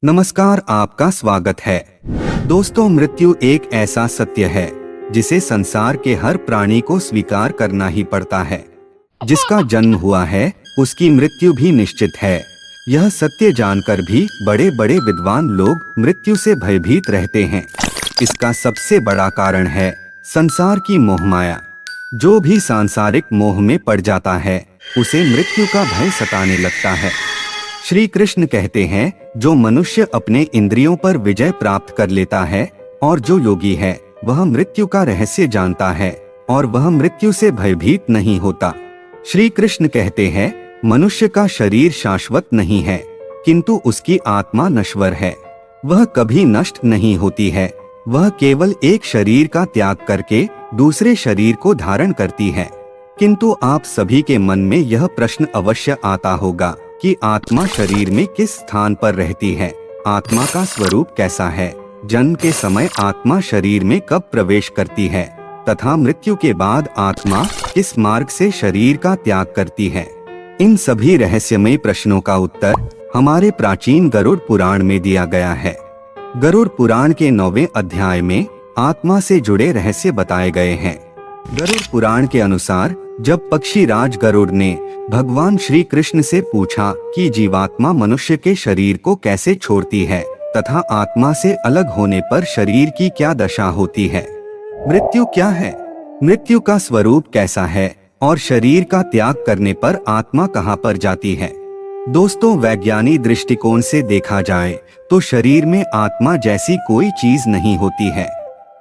नमस्कार, आपका स्वागत है। दोस्तों, मृत्यु एक ऐसा सत्य है जिसे संसार के हर प्राणी को स्वीकार करना ही पड़ता है। जिसका जन्म हुआ है उसकी मृत्यु भी निश्चित है। यह सत्य जानकर भी बड़े बड़े विद्वान लोग मृत्यु से भयभीत रहते हैं। इसका सबसे बड़ा कारण है संसार की मोहमाया। जो भी सांसारिक मोह में पड़ जाता है उसे मृत्यु का भय सताने लगता है। श्री कृष्ण कहते हैं, जो मनुष्य अपने इंद्रियों पर विजय प्राप्त कर लेता है और जो योगी है वह मृत्यु का रहस्य जानता है और वह मृत्यु से भयभीत नहीं होता। श्री कृष्ण कहते हैं, मनुष्य का शरीर शाश्वत नहीं है किंतु उसकी आत्मा नश्वर है। वह कभी नष्ट नहीं होती है। वह केवल एक शरीर का त्याग करके दूसरे शरीर को धारण करती है। किंतु आप सभी के मन में यह प्रश्न अवश्य आता होगा कि आत्मा शरीर में किस स्थान पर रहती है, आत्मा का स्वरूप कैसा है, जन्म के समय आत्मा शरीर में कब प्रवेश करती है तथा मृत्यु के बाद आत्मा किस मार्ग से शरीर का त्याग करती है। इन सभी रहस्यमय प्रश्नों का उत्तर हमारे प्राचीन गरुड़ पुराण में दिया गया है। गरुड़ पुराण के 9वें अध्याय में आत्मा से जुड़े रहस्य बताए गए हैं। गरुड़ पुराण के अनुसार जब पक्षी राज गरुड़ ने भगवान श्री कृष्ण से पूछा कि जीवात्मा मनुष्य के शरीर को कैसे छोड़ती है तथा आत्मा से अलग होने पर शरीर की क्या दशा होती है, मृत्यु क्या है, मृत्यु का स्वरूप कैसा है और शरीर का त्याग करने पर आत्मा कहाँ पर जाती है। दोस्तों, वैज्ञानिक दृष्टिकोण से देखा जाए तो शरीर में आत्मा जैसी कोई चीज नहीं होती है,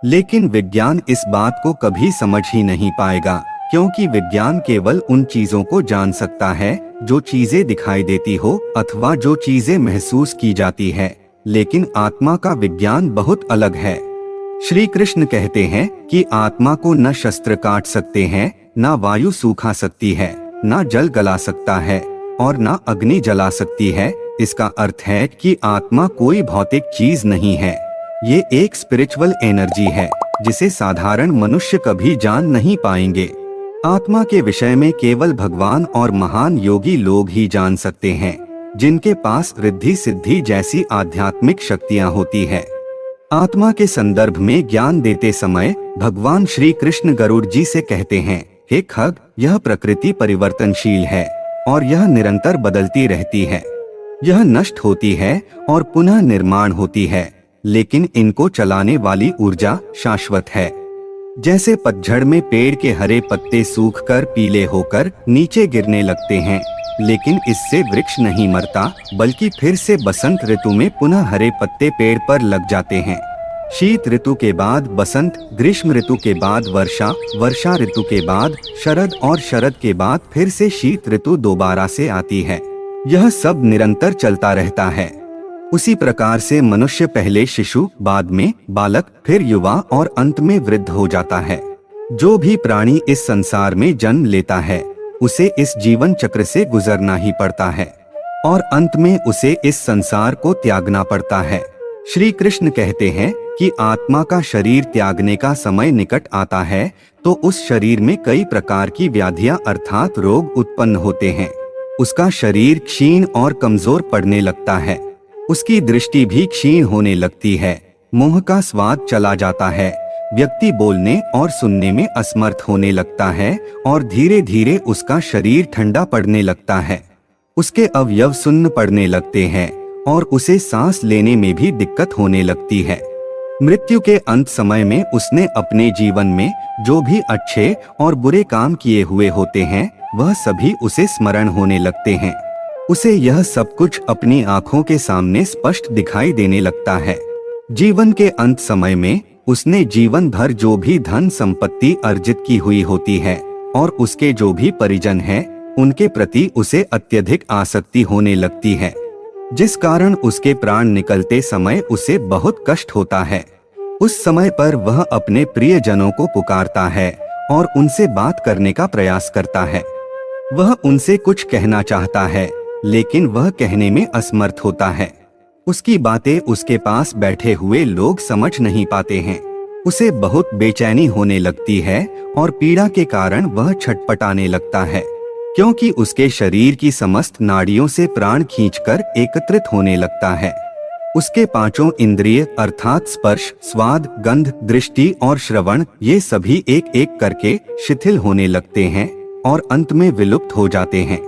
लेकिन विज्ञान इस बात को कभी समझ ही नहीं पाएगा क्योंकि विज्ञान केवल उन चीजों को जान सकता है जो चीजें दिखाई देती हो अथवा जो चीजें महसूस की जाती है, लेकिन आत्मा का विज्ञान बहुत अलग है। श्री कृष्ण कहते हैं कि आत्मा को न शस्त्र काट सकते हैं, न वायु सूखा सकती है, न जल गला सकता है और न अग्नि जला सकती है। इसका अर्थ है कि आत्मा कोई भौतिक चीज नहीं है। ये एक स्पिरिचुअल एनर्जी है जिसे साधारण मनुष्य कभी जान नहीं पाएंगे। आत्मा के विषय में केवल भगवान और महान योगी लोग ही जान सकते हैं, जिनके पास रिद्धि सिद्धि जैसी आध्यात्मिक शक्तियां होती है। आत्मा के संदर्भ में ज्ञान देते समय भगवान श्री कृष्ण गरुड़ जी से कहते हैं, हे खग, यह प्रकृति परिवर्तनशील है और यह निरंतर बदलती रहती है। यह नष्ट होती है और पुनः निर्माण होती है, लेकिन इनको चलाने वाली ऊर्जा शाश्वत है। जैसे पतझड़ में पेड़ के हरे पत्ते सूखकर पीले होकर नीचे गिरने लगते हैं, लेकिन इससे वृक्ष नहीं मरता बल्कि फिर से बसंत ऋतु में पुनः हरे पत्ते पेड़ पर लग जाते हैं। शीत ऋतु के बाद बसंत, ग्रीष्म ऋतु के बाद वर्षा, वर्षा ऋतु के बाद शरद और शरद के बाद फिर से शीत ऋतु दोबारा से आती है। यह सब निरंतर चलता रहता है। उसी प्रकार से मनुष्य पहले शिशु, बाद में बालक, फिर युवा और अंत में वृद्ध हो जाता है। जो भी प्राणी इस संसार में जन्म लेता है उसे इस जीवन चक्र से गुजरना ही पड़ता है और अंत में उसे इस संसार को त्यागना पड़ता है। श्री कृष्ण कहते हैं कि आत्मा का शरीर त्यागने का समय निकट आता है तो उस शरीर में कई प्रकार की व्याधियां अर्थात रोग उत्पन्न होते हैं। उसका शरीर क्षीण और कमजोर पड़ने लगता है। उसकी दृष्टि भी क्षीण होने लगती है। मुंह का स्वाद चला जाता है। व्यक्ति बोलने और सुनने में असमर्थ होने लगता है और धीरे धीरे उसका शरीर ठंडा पड़ने लगता है। उसके अवयव सुन्न पड़ने लगते हैं और उसे सांस लेने में भी दिक्कत होने लगती है। मृत्यु के अंत समय में उसने अपने जीवन में जो भी अच्छे और बुरे काम किए हुए होते हैं वह सभी उसे स्मरण होने लगते हैं। उसे यह सब कुछ अपनी आंखों के सामने स्पष्ट दिखाई देने लगता है। जीवन के अंत समय में उसने जीवन भर जो भी धन संपत्ति अर्जित की हुई होती है और उसके जो भी परिजन हैं, उनके प्रति उसे अत्यधिक आसक्ति होने लगती है, जिस कारण उसके प्राण निकलते समय उसे बहुत कष्ट होता है। उस समय पर वह अपने प्रियजनों को पुकारता है और उनसे बात करने का प्रयास करता है। वह उनसे कुछ कहना चाहता है लेकिन वह कहने में असमर्थ होता है। उसकी बातें उसके पास बैठे हुए लोग समझ नहीं पाते हैं। उसे बहुत बेचैनी होने लगती है और पीड़ा के कारण वह छटपटाने लगता है, क्योंकि उसके शरीर की समस्त नाड़ियों से प्राण खींचकर एकत्रित होने लगता है। उसके पांचों इंद्रिय अर्थात स्पर्श, स्वाद, गंध, दृष्टि और श्रवण ये सभी एक एक करके शिथिल होने लगते हैं और अंत में विलुप्त हो जाते हैं।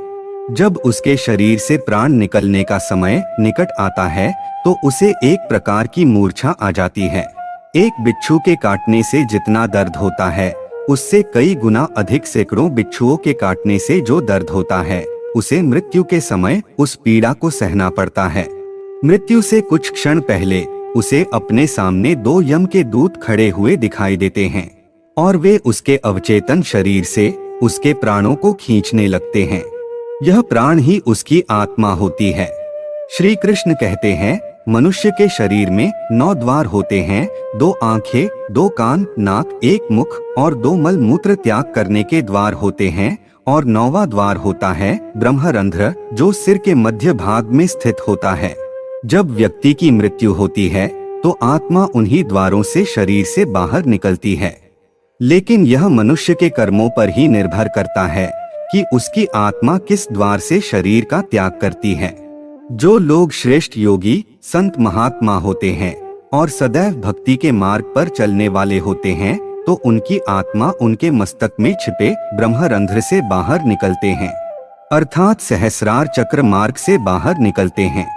जब उसके शरीर से प्राण निकलने का समय निकट आता है तो उसे एक प्रकार की मूर्छा आ जाती है। एक बिच्छू के काटने से जितना दर्द होता है उससे कई गुना अधिक सैकड़ों बिच्छुओं के काटने से जो दर्द होता है उसे मृत्यु के समय उस पीड़ा को सहना पड़ता है। मृत्यु से कुछ क्षण पहले उसे अपने सामने दो यम के दूत खड़े हुए दिखाई देते हैं और वे उसके अवचेतन शरीर से उसके प्राणों को खींचने लगते हैं। यह प्राण ही उसकी आत्मा होती है। श्री कृष्ण कहते हैं, मनुष्य के शरीर में 9 द्वार होते हैं, 2 आंखें, 2 कान, नाक, 1 मुख और 2 मल मूत्र त्याग करने के द्वार होते हैं और 9वां द्वार होता है ब्रह्मरंध्र, जो सिर के मध्य भाग में स्थित होता है। जब व्यक्ति की मृत्यु होती है तो आत्मा उन्हीं द्वारों से शरीर से बाहर निकलती है, लेकिन यह मनुष्य के कर्मों पर ही निर्भर करता है कि उसकी आत्मा किस द्वार से शरीर का त्याग करती है। जो लोग श्रेष्ठ योगी, संत, महात्मा होते हैं और सदैव भक्ति के मार्ग पर चलने वाले होते हैं तो उनकी आत्मा उनके मस्तक में छिपे ब्रह्मरंध्र से बाहर निकलते हैं, अर्थात सहस्रार चक्र मार्ग से बाहर निकलते हैं।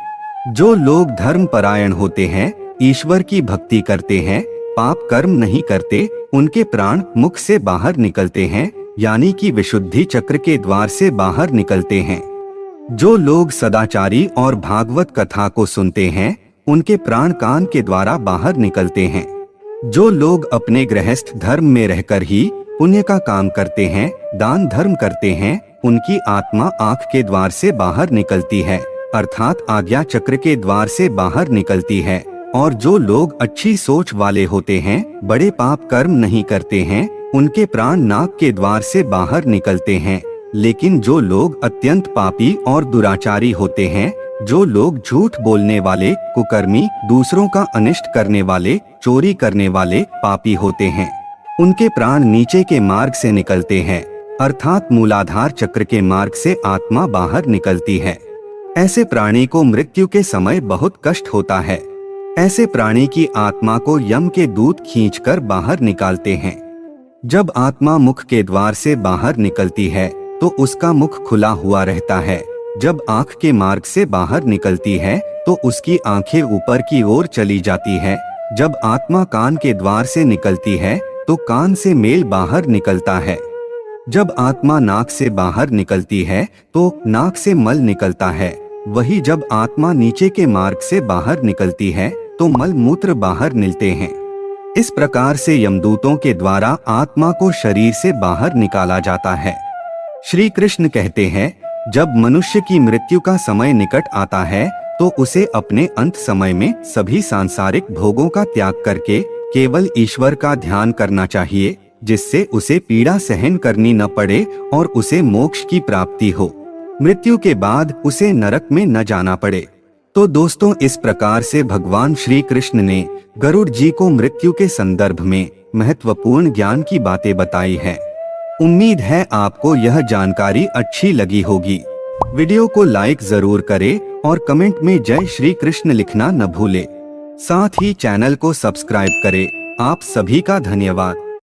जो लोग धर्म परायण होते हैं, ईश्वर की भक्ति करते हैं, पाप कर्म नहीं करते, उनके प्राण मुख से बाहर निकलते हैं, यानी कि विशुद्धि चक्र के द्वार से बाहर निकलते हैं। जो लोग सदाचारी और भागवत कथा को सुनते हैं उनके प्राण कान के द्वारा बाहर निकलते हैं। जो लोग अपने गृहस्थ धर्म में रहकर ही पुण्य का काम करते हैं, दान धर्म करते हैं, उनकी आत्मा आँख के द्वार से बाहर निकलती है, अर्थात आज्ञा चक्र के द्वार से बाहर निकलती है। और जो लोग अच्छी सोच वाले होते हैं, बड़े पाप कर्म नहीं करते हैं, उनके प्राण नाक के द्वार से बाहर निकलते हैं। लेकिन जो लोग अत्यंत पापी और दुराचारी होते हैं, जो लोग झूठ बोलने वाले, कुकर्मी, दूसरों का अनिष्ट करने वाले, चोरी करने वाले पापी होते हैं, उनके प्राण नीचे के मार्ग से निकलते हैं, अर्थात मूलाधार चक्र के मार्ग से आत्मा बाहर निकलती है। ऐसे प्राणी को मृत्यु के समय बहुत कष्ट होता है। ऐसे प्राणी की आत्मा को यम के दूत खींचकर बाहर निकालते हैं। जब आत्मा मुख के द्वार से बाहर निकलती है तो उसका मुख खुला हुआ रहता है। जब आँख के मार्ग से बाहर निकलती है तो उसकी आंखें ऊपर की ओर चली जाती है। जब आत्मा कान के द्वार से निकलती है तो कान से मेल बाहर निकलता है। जब आत्मा नाक से बाहर निकलती है तो नाक से मल निकलता है। वही जब आत्मा नीचे के मार्ग से बाहर निकलती है तो मल मूत्र बाहर निकलते हैं। इस प्रकार से यमदूतों के द्वारा आत्मा को शरीर से बाहर निकाला जाता है। श्री कृष्ण कहते हैं, जब मनुष्य की मृत्यु का समय निकट आता है तो उसे अपने अंत समय में सभी सांसारिक भोगों का त्याग करके केवल ईश्वर का ध्यान करना चाहिए, जिससे उसे पीड़ा सहन करनी न पड़े और उसे मोक्ष की प्राप्ति हो। मृत्यु के बाद उसे नरक में न जाना पड़े। तो दोस्तों, इस प्रकार से भगवान श्री कृष्ण ने गरुड़ जी को मृत्यु के संदर्भ में महत्वपूर्ण ज्ञान की बातें बताई है। उम्मीद है आपको यह जानकारी अच्छी लगी होगी। वीडियो को लाइक जरूर करें और कमेंट में जय श्री कृष्ण लिखना न भूले। साथ ही चैनल को सब्सक्राइब करें। आप सभी का धन्यवाद।